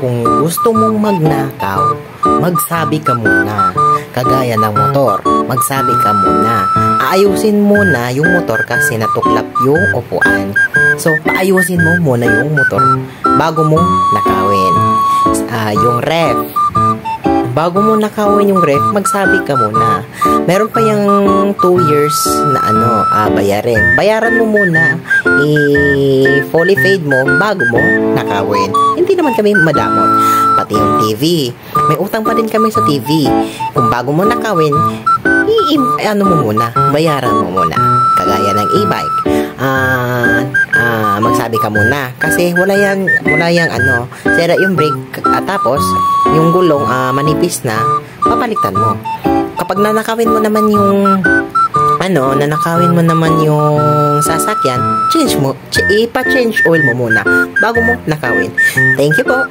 kung gusto mong magnakaw, magsabi ka muna. Kagaya ng motor, magsabi ka muna. Aayusin muna yung motor kasi natuklap yung upuan. So, paayusin mo muna yung motor bago mo nakawin. Yung ref. Bago mo nakawin yung ref, magsabi ka muna. Meron pa yung 2 years na bayarin. Bayaran mo muna. Fully paid mo bago mo nakawin. Hindi naman kami madamot. Pati yung TV. May utang pa din kami sa TV. Kung bago mo nakawin, mo muna. Bayaran mo muna. Kagaya ng e-bike. Magsabi ka muna. Kasi wala yang sira yung brake. Tapos, yung gulong manipis na, papalitan mo. Kapag nanakawin mo naman yung sasakyan, ipa-change oil mo muna bago mo nakawin. Thank you po.